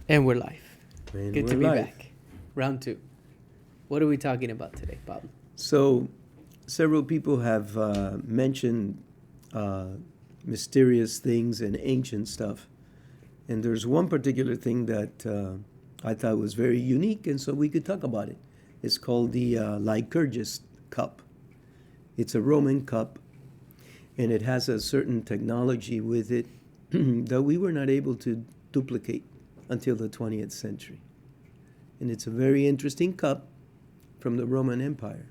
And we're live. And Good we're to be live. back. Round two. What are we talking about today, Pablo? So, several people have mentioned mysterious things and ancient stuff. And there's one particular thing that I thought was very unique, and so we could talk about it. It's called the Lycurgus Cup. It's a Roman cup, and it has a certain technology with it that we were not able to duplicate until the 20th century. And it's a very interesting cup from the Roman Empire.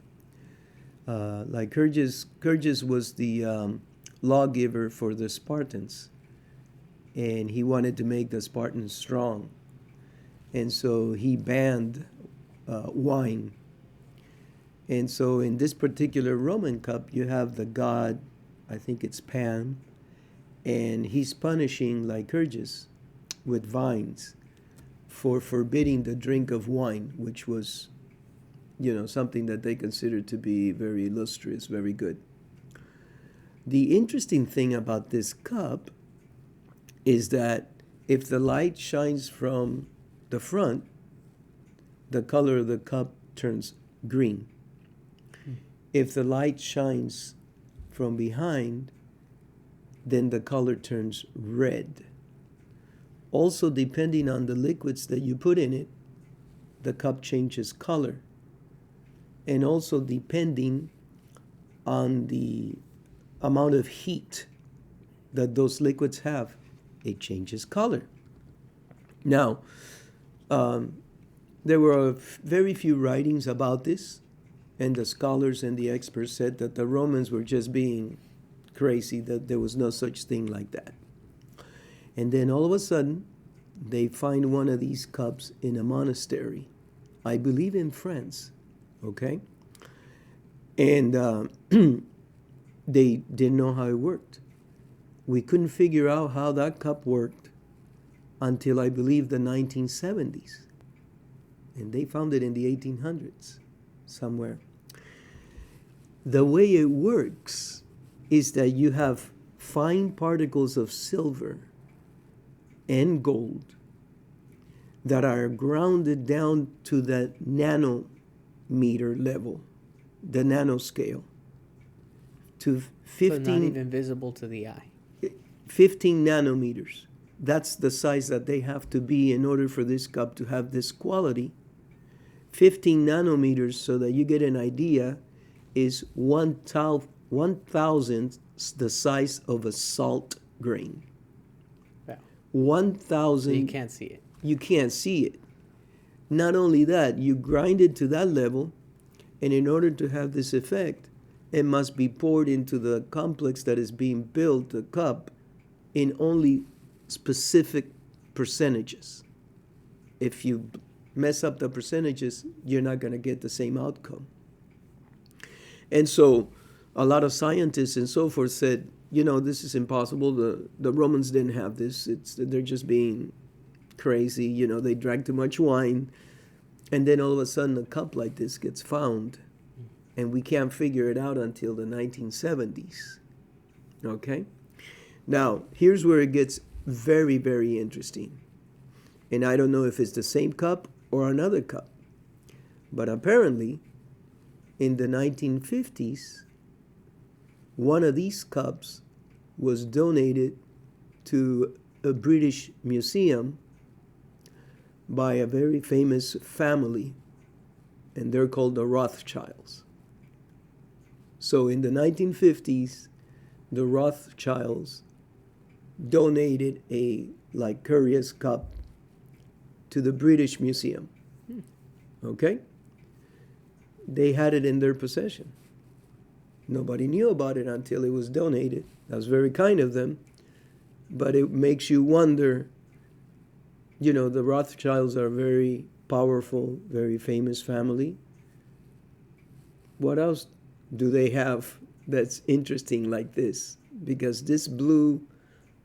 Lycurgus was the lawgiver for the Spartans, and he wanted to make the Spartans strong. And so he banned wine. And so in this particular Roman cup, you have the god, I think it's Pan, and he's punishing Lycurgus with vines for forbidding the drink of wine, which was, something that they considered to be very illustrious, very good. The interesting thing about this cup is that if the light shines from the front, the color of the cup turns green. If the light shines from behind, then the color turns red. Also, depending on the liquids that you put in it, the cup changes color. And also depending on the amount of heat that those liquids have, it changes color. Now, there were very few writings about this, and the scholars and the experts said that the Romans were just being crazy, that there was no such thing like that. And then all of a sudden, they find one of these cups in a monastery, I believe in France, okay? And they didn't know how it worked. We couldn't figure out how that cup worked until I believe the 1970s. And they found it in the 1800s somewhere. The way it works is that you have fine particles of silver and gold that are grounded down to the nanometer level, the nanoscale, to 15, So not even visible to the eye. 15 nanometers. That's the size that they have to be in order for this cup to have this quality. 15 nanometers, so that you get an idea, is 1,000th the size of a salt grain. Wow. 1,000. So you can't see it. You can't see it. Not only that, you grind it to that level, and in order to have this effect, it must be poured into the complex that is being built, the cup, in only specific percentages. If you mess up the percentages, you're not going to get the same outcome. And so a lot of scientists and so forth said, this is impossible. The Romans didn't have this. They're just being crazy. They drank too much wine. And then all of a sudden a cup like this gets found. And we can't figure it out until the 1970s. Okay? Now, here's where it gets very, very interesting. And I don't know if it's the same cup or another cup. But apparently, in the 1950s, one of these cups was donated to a British museum by a very famous family, and they're called the Rothschilds. So in the 1950s, the Rothschilds donated a Lycurgus cup to the British Museum. Okay? They had it in their possession. Nobody knew about it until it was donated. That was very kind of them. But it makes you wonder, the Rothschilds are a very powerful, very famous family. What else do they have that's interesting like this? Because this blew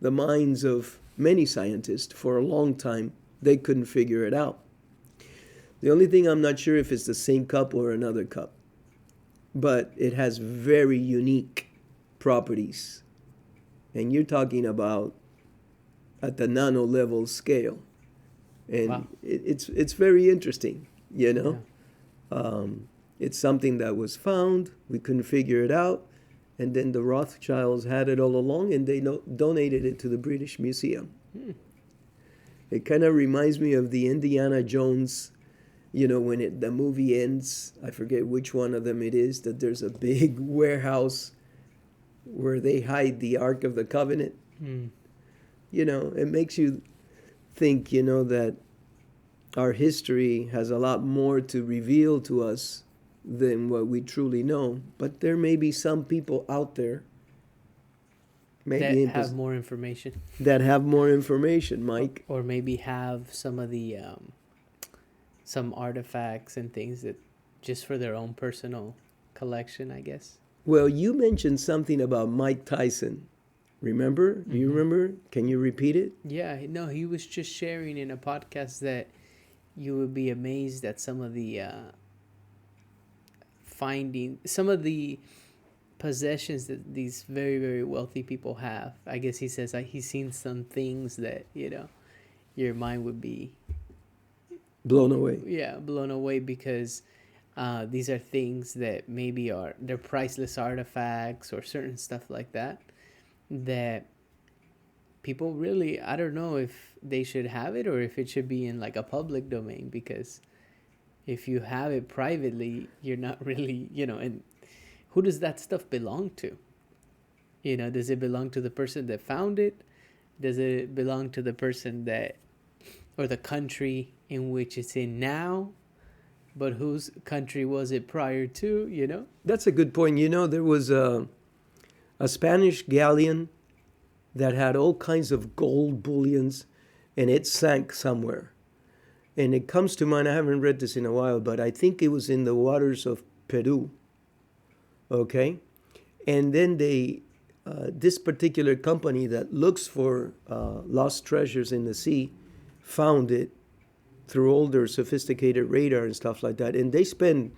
the minds of many scientists for a long time. They couldn't figure it out. The only thing I'm not sure if it's the same cup or another cup, but it has very unique properties. And you're talking about at the nano level scale. And Wow. it's very interesting, you know. Yeah. It's something that was found. We couldn't figure it out, and then the Rothschilds had it all along, and they donated it to the British Museum. Hmm. It kind of reminds me of the Indiana Jones, you know, when the movie ends. I forget which one of them it is. That there's a big warehouse where they hide the Ark of the Covenant. Hmm. You know, it makes you think, you know, that our history has a lot more to reveal to us than what we truly know. But there may be some people out there, That maybe have more information, that have more information, Mike. or maybe have some of the some artifacts and things that just for their own personal collection, I guess. Well, you mentioned something about Mike Tyson. Remember? Do you Mm-hmm. remember? Can you repeat it? Yeah, no, he was just sharing in a podcast that you would be amazed at some of the finding, some of the possessions that these very, very wealthy people have. I guess he says like he's seen some things that, your mind would be, Blown away. yeah, blown away because these are things that maybe they're priceless artifacts or certain stuff like that that people really, I don't know if they should have it or if it should be in like a public domain, because if you have it privately, you're not really, and who does that stuff belong to? Does it belong to the person that found it? Does it belong to the person that, or the country in which it's in now? But whose country was it prior to? That's a good point. You know, there was a Spanish galleon that had all kinds of gold bullions, and it sank somewhere. And it comes to mind, I haven't read this in a while, but I think it was in the waters of Peru. Okay? And then this particular company that looks for lost treasures in the sea found it through all their sophisticated radar and stuff like that. And they spend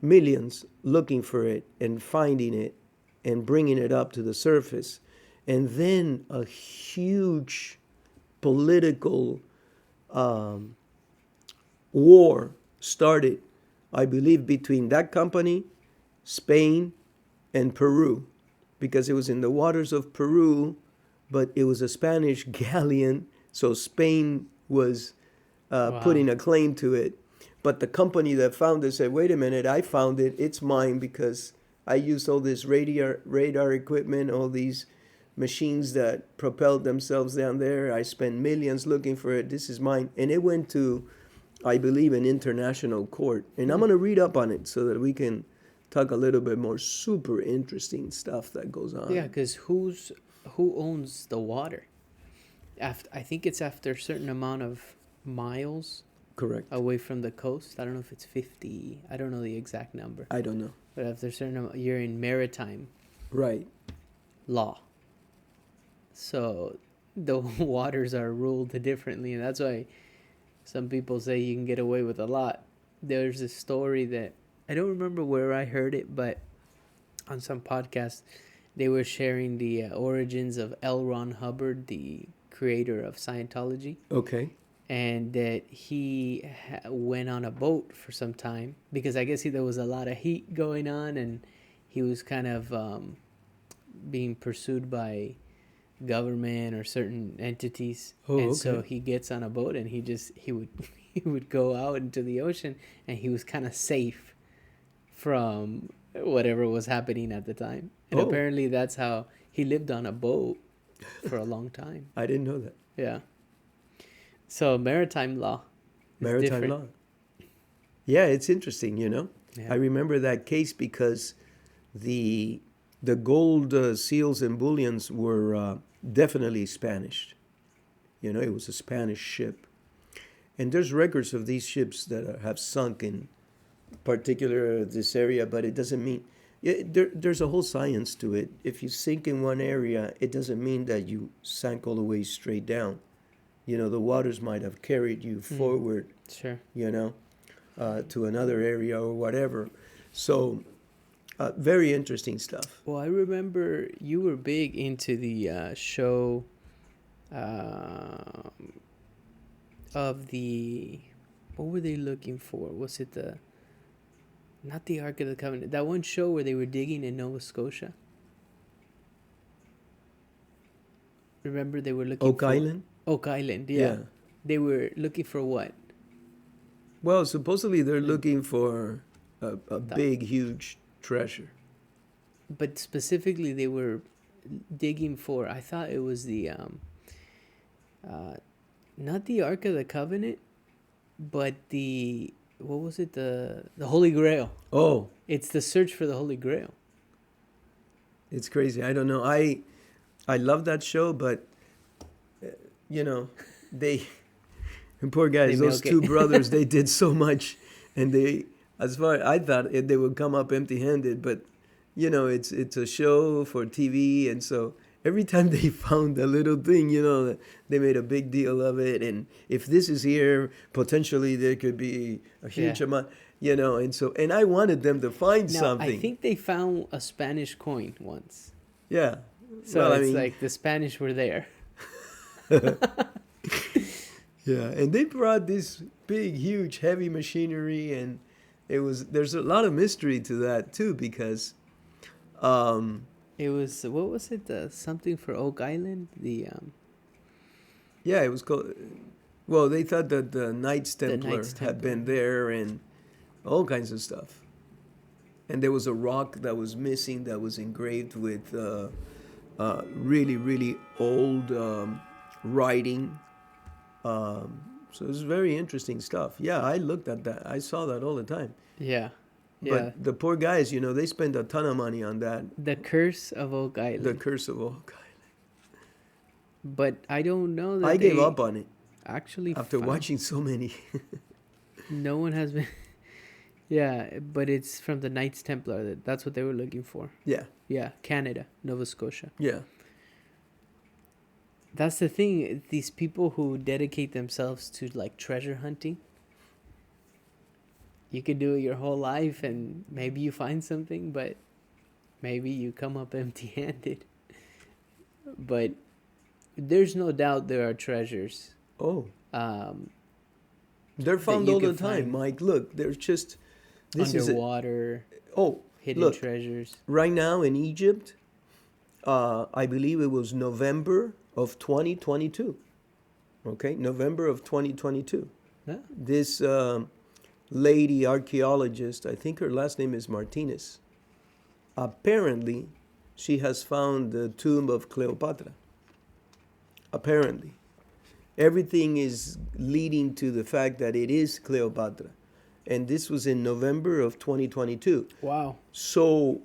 millions looking for it and finding it and bringing it up to the surface. And then a huge political war started, I believe, between that company, Spain, and Peru, because it was in the waters of Peru, but it was a Spanish galleon, so Spain was putting a claim to it. But the company that found it said, wait a minute, I found it, it's mine because I used all this radar equipment, all these machines that propelled themselves down there. I spent millions looking for it. This is mine. And it went to, I believe, an international court. And I'm going to read up on it so that we can talk a little bit more super interesting stuff that goes on. Yeah, because who owns the water? I think it's after a certain amount of miles Correct. away from the coast. I don't know if it's 50. I don't know the exact number. I don't know. But after a certain amount, you're in maritime Right. law. So the waters are ruled differently, and that's why some people say you can get away with a lot. There's a story that I don't remember where I heard it, but on some podcast they were sharing the origins of L. Ron Hubbard, the creator of Scientology. Okay. And that he went on a boat for some time because I guess there was a lot of heat going on, and he was kind of being pursued by government or certain entities. So he gets on a boat and he would go out into the ocean, and he was kind of safe from whatever was happening at the time. And apparently that's how he lived on a boat for a long time. I didn't know that. Yeah. So maritime law. Maritime law. Yeah, it's interesting, Yeah. I remember that case because the gold seals and bullions were definitely Spanish. It was a Spanish ship. And there's records of these ships that have sunk in particular this area, but it doesn't mean... there's a whole science to it. If you sink in one area, it doesn't mean that you sank all the way straight down. The waters might have carried you forward, Sure. To another area or whatever. So, very interesting stuff. Well, I remember you were big into the show of the, what were they looking for? Was it the, not the Ark of the Covenant, that one show where they were digging in Nova Scotia? Remember they were looking Oak for Island? Oak Island, yeah. Yeah. They were looking for what? Well, supposedly they're Mm. looking for a The- big, huge treasure. But specifically they were digging for, I thought it was the uh not the Ark of the Covenant, but the, what was it, the Holy Grail. Oh, It's the search for the Holy Grail. it's crazy. I don't know. I love that show, but you know, they poor guys, They those milk it. two brothers, they did so much, and they, as far I thought they would come up empty-handed, but you know, it's a show for TV, and so every time they found a little thing, you know, they made a big deal of it, and if this is here, potentially there could be a huge Yeah. amount, you know, and so, and I wanted them to find Now, something. I think they found a Spanish coin once. Yeah. So Well, I it's mean- like the Spanish were there. Yeah, and they brought this big, huge, heavy machinery, and there's a lot of mystery to that too, because It was, what was it? The something for Oak Island? The yeah, it was called, well, they thought that the Knights Templar Knights had been Templar. there and all kinds of stuff. And there was a rock that was missing that was engraved with really, really old writing. So it was very interesting stuff. Yeah, I looked at that. I saw that all the time. yeah. But Yeah. the poor guys, you know, they spend a ton of money on that. The Curse of Oak Island. The Curse of Oak Island. But I don't know that I gave they up on it actually after found- watching so many. No one has been. Yeah, but it's from the Knights Templar. That's what they were looking for. Yeah, Yeah, Canada, Nova Scotia. yeah. That's the thing. These people who dedicate themselves to like treasure hunting, you could do it your whole life and maybe you find something, but maybe you come up empty-handed. But there's no doubt there are treasures. Oh, Um, they're found you all the can time, find Mike. Look, there's just this is underwater, oh, hidden look, treasures. right now in Egypt, I believe it was November of 2022. Okay, November of 2022. Yeah. This lady archaeologist, I think her last name is Martinez. Apparently, she has found the tomb of Cleopatra. Apparently. Everything is leading to the fact that it is Cleopatra. And this was in November of 2022. Wow. So,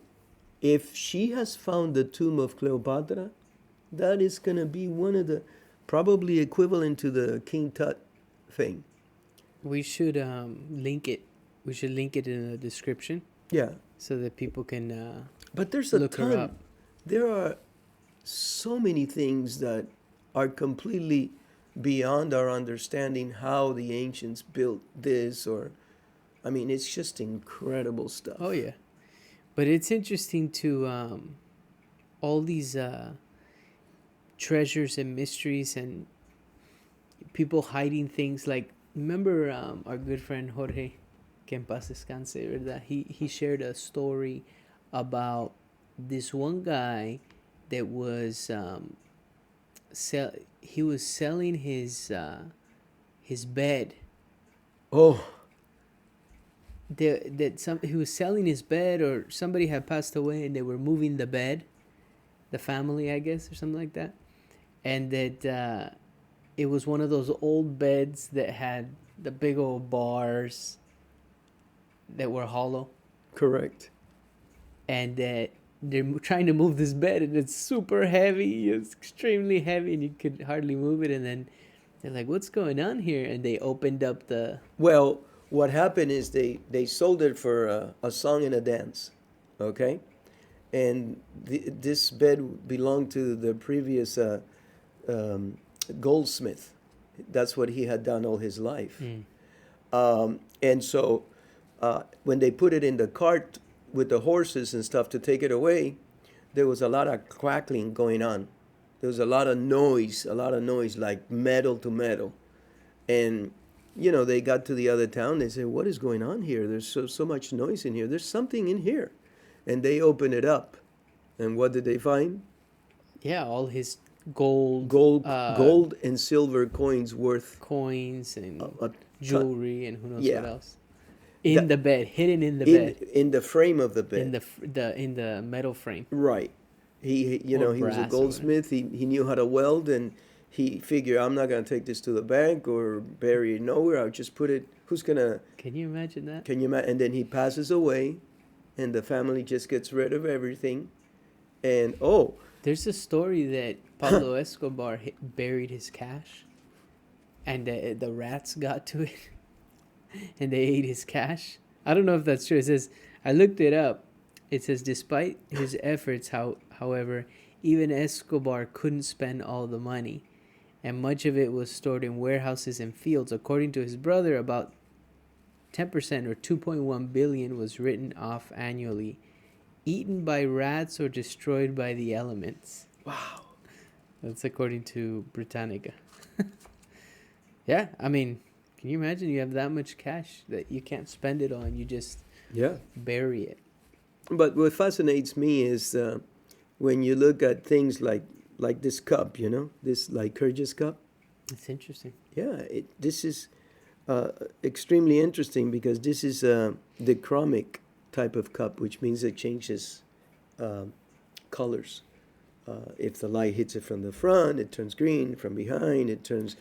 if she has found the tomb of Cleopatra, that is going to be one of the, probably equivalent to the King Tut thing. We should link it. We should link it in the description Yeah. so that people can But there's a look her ton. up. There are so many things that are completely beyond our understanding how the ancients built this, or, I mean, it's just incredible stuff. Oh yeah, but it's interesting to all these treasures and mysteries and people hiding things. Like, remember our good friend Jorge, que en paz descanse, ¿verdad? He shared a story about this one guy that was he was selling his bed. Oh, He was selling his bed, or somebody had passed away and they were moving the bed, the family, I guess, or something like that, and that it was one of those old beds that had the big old bars that were hollow, correct. and that they're trying to move this bed and it's super heavy. It's extremely heavy and you could hardly move it. And then they're like, "What's going on here?" And they opened up the Well, what happened is they sold it for a song and a dance, okay? And this bed belonged to the previous goldsmith. That's what he had done all his life. And so when they put it in the cart with the horses and stuff to take it away, there was a lot of crackling going on. There was a lot of noise like metal to metal. And they got to the other town. They said, "What is going on here? There's so much noise in here. There's something in here." And they open it up, and what did they find? Yeah, all his gold, Gold and silver coins worth coins a, and a ton. jewelry and who knows what Yeah, else. In that the bed, hidden in the in bed, in the frame of the in bed. the metal frame Right. or He was a brass or whatever. goldsmith. He knew how to weld, and he figured, I'm not gonna take this to the bank or bury it nowhere. I'll just put it. Who's gonna? Can you imagine that? Can you imagine? And then he passes away, and the family just gets rid of everything. And oh, There's a story that Pablo Escobar buried his cash, and the rats got to it, and they ate his cash. I don't know if that's true. It says I looked it up. It says despite his efforts, however, even Escobar couldn't spend all the money, and much of it was stored in warehouses and fields. According to his brother, about 10% or 2.1 billion was written off annually, eaten by rats or destroyed by the elements. wow. That's according to Britannica. Yeah, I mean, can you imagine you have that much cash that you can't spend it on? You just Yeah. bury it. But what fascinates me is when you look at things like this cup, this Lycurgus Cup. It's interesting. Yeah, this is extremely interesting because this is a dichromic type of cup, which means it changes colors. If the light hits it from the front, it turns green. From behind, it turns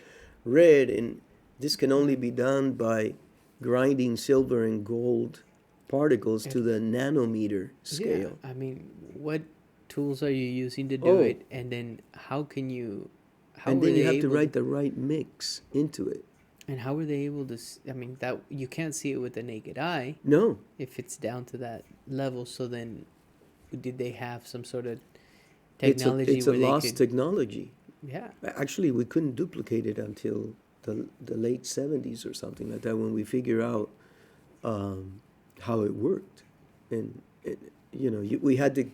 red. And this can only be done by grinding silver and gold particles to the nanometer scale. Yeah, I mean, what tools are you using to do Oh, it? And then how and were then you they have to able write the right mix into it. and how were they able to, I mean, that you can't see it with the naked eye No, if it's down to that level. So then did they have some sort of it's a technology it's a where they lost could, technology. yeah, Actually, we couldn't duplicate it until the late 70s or something like that when we figure out how it worked. And, we had to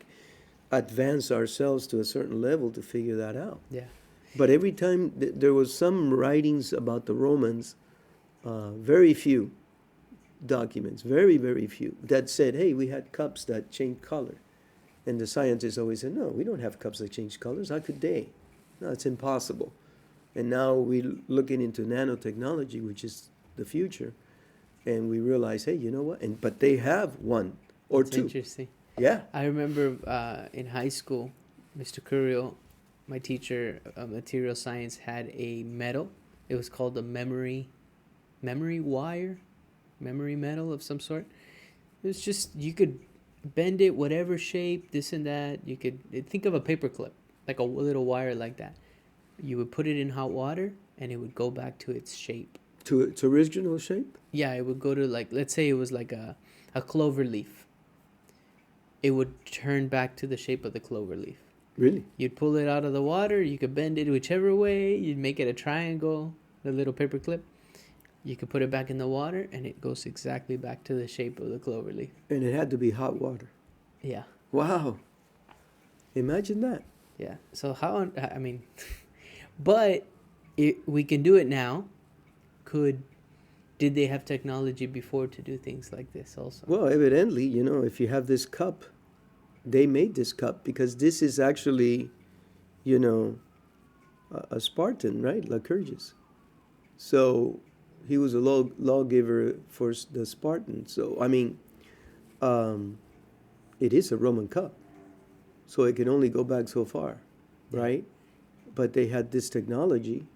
advance ourselves to a certain level to figure that out. yeah. But every time there was some writings about the Romans, very few documents, very, very few, that said, hey, we had cups that changed color. And the scientists always said, no, we don't have cups that change colors. How could they? No, it's impossible. And now we're looking into nanotechnology, which is the future, and we realize, hey, you know what? But they have one or That's two. interesting. Yeah. I remember in high school, Mr. Curiel, my teacher of material science, had a metal. It was called a memory wire, memory metal of some sort. It was just, you could bend it whatever shape, this and that. You could think of a paper clip, like a little wire like that. You would put it in hot water and it would go back to its shape. To its original shape? Yeah, it would go to, like, let's say it was like a clover leaf. It would turn back to the shape of the clover leaf. Really? You'd pull it out of the water, you could bend it whichever way, you'd make it a triangle, the little paper clip. You could put it back in the water and it goes exactly back to the shape of the clover leaf. And it had to be hot water. Yeah. Wow. Imagine that. Yeah. So I mean, but we can do it now. Did they have technology before to do things like this also? Well, evidently, if you have this cup, they made this cup because this is actually, a Spartan, right? Lycurgus. So he was a lawgiver for the Spartans. So, I mean, it is a Roman cup. So it can only go back so far, right? But they had this technology.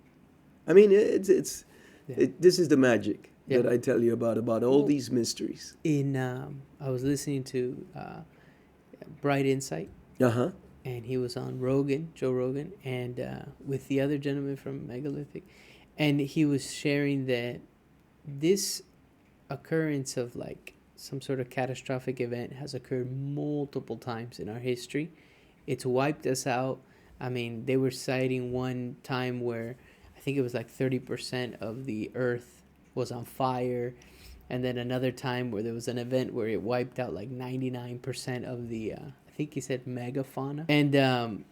I mean, this is the magic that I tell you about all these mysteries. I was listening to Bright Insight, Uh-huh. and he was on Joe Rogan, and with the other gentleman from Megalithic, and he was sharing that this occurrence of like some sort of catastrophic event has occurred multiple times in our history. It's wiped us out. I mean, they were citing one time where I think it was like 30% of the earth was on fire, and then another time where there was an event where it wiped out like 99% of the I think he said megafauna. And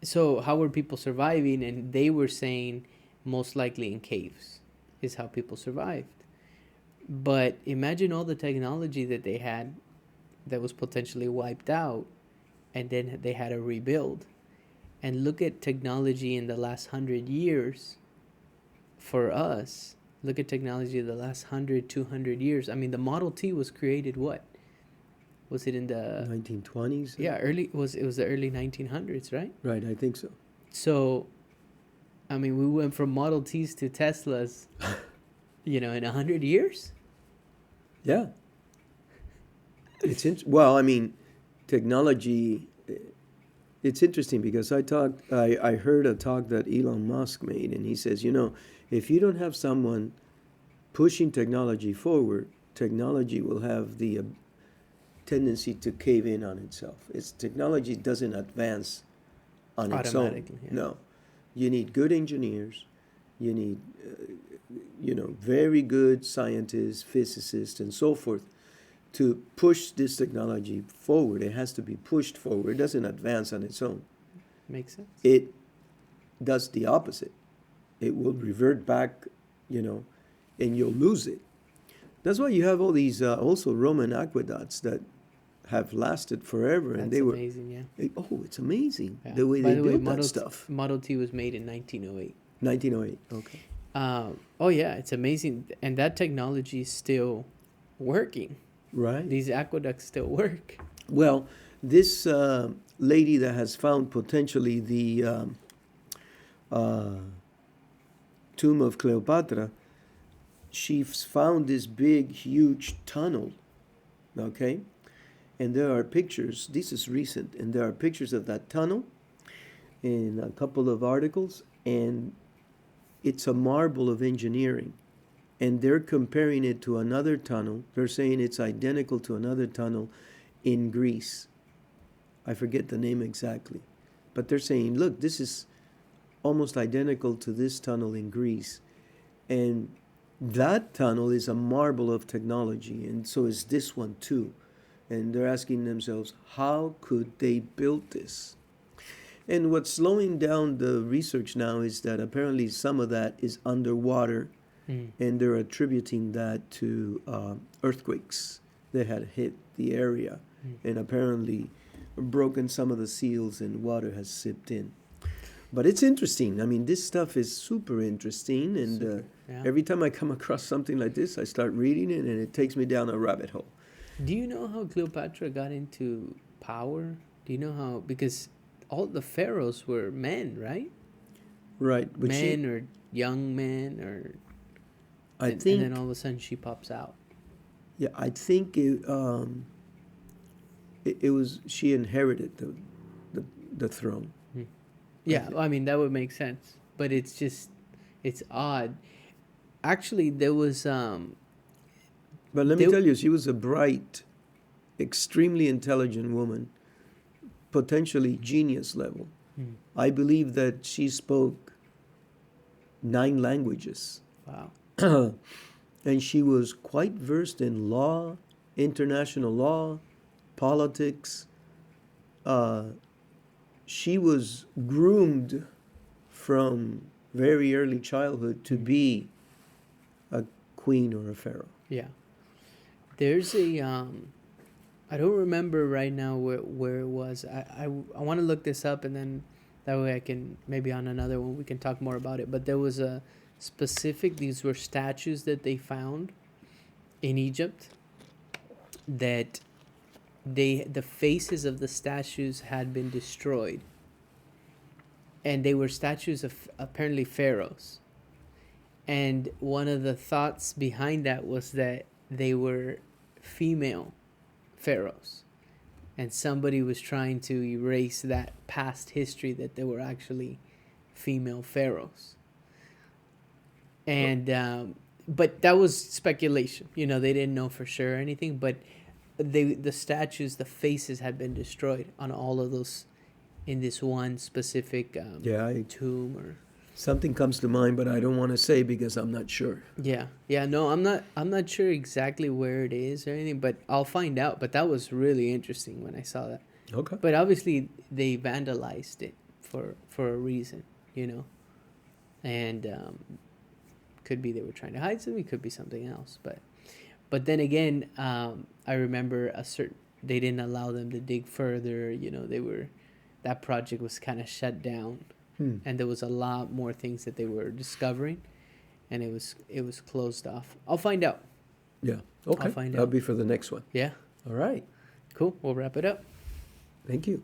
so how were people surviving? And they were saying most likely in caves, is how people survived. But imagine all the technology that they had that was potentially wiped out, and then they had to rebuild. And look at technology in the last 100 years for us. Look at technology of the last 100, 200 years. I mean, the Model T was created what? Was it in the 1920s? yeah, it was the early 1900s, right? Right, I think so. So, I mean, we went from Model Ts to Teslas, in 100 years. Yeah. Well, I mean, technology. It's interesting because I heard a talk that Elon Musk made, and he says, if you don't have someone pushing technology forward, technology will have the tendency to cave in on itself. Technology doesn't advance on its own. Automatically, yeah. No, you need good engineers, you need very good scientists, physicists, and so forth to push this technology forward. It has to be pushed forward. It doesn't advance on its own. Makes sense. It does the opposite. It will revert back, and you'll lose it. That's why you have all these also Roman aqueducts that have lasted forever, and That's they were amazing, yeah. it's amazing Yeah. the way By they the way, built that stuff. Model T was made in 1908. 1908. Okay. Oh yeah, it's amazing, and that technology is still working. Right. These aqueducts still work. Well, this lady that has found potentially the tomb of Cleopatra, she's found this big, huge tunnel. Okay? And there are pictures, this is recent, and there are pictures of that tunnel in a couple of articles, and it's a marvel of engineering. And they're comparing it to another tunnel. They're saying it's identical to another tunnel in Greece. I forget the name exactly. But they're saying, look, this is almost identical to this tunnel in Greece. And that tunnel is a marvel of technology, and so is this one too. And they're asking themselves, how could they build this? And what's slowing down the research now is that apparently some of that is underwater, and they're attributing that to earthquakes that had hit the area and apparently broken some of the seals, and water has seeped in. But it's interesting. I mean, this stuff is super interesting, and Yeah. every time I come across something like this, I start reading it, and it takes me down a rabbit hole. Do you know how Cleopatra got into power? Do you know how? Because all the pharaohs were men, right? Right, but Men or young men, or I and think, then all of a sudden she pops out. yeah, I think it was she inherited the throne. Yeah, I mean that would make sense, but it's odd. Actually, there was But let me They- tell you, she was a bright, extremely intelligent woman, potentially genius level. I believe that she spoke 9 languages. wow. And she was quite versed in law, international law, politics. She was groomed from very early childhood to be a queen or a pharaoh. Yeah. There's a I don't remember right now where it was. I want to look this up, and then that way I can, maybe on another one we can talk more about it. But there was a specific, these were statues that they found in Egypt that the faces of the statues had been destroyed. And they were statues of apparently pharaohs. And one of the thoughts behind that was that they were female pharaohs, and somebody was trying to erase that past history that there were actually female pharaohs. And but that was speculation. They didn't know for sure or anything. But the statues, the faces had been destroyed on all of those in this one specific tomb or. Something comes to mind, but I don't want to say because I'm not sure. Yeah, no, I'm not sure exactly where it is or anything, but I'll find out. But that was really interesting when I saw that. Okay. But obviously they vandalized it for a reason. and could be they were trying to hide something. It could be something else. But then again, I remember they didn't allow them to dig further. That project was kind of shut down, and there was a lot more things that they were discovering, and it was closed off. I'll find out. Yeah. Okay. I'll find That'll out. be for the next one. Yeah. All right. Cool. We'll wrap it up. Thank you.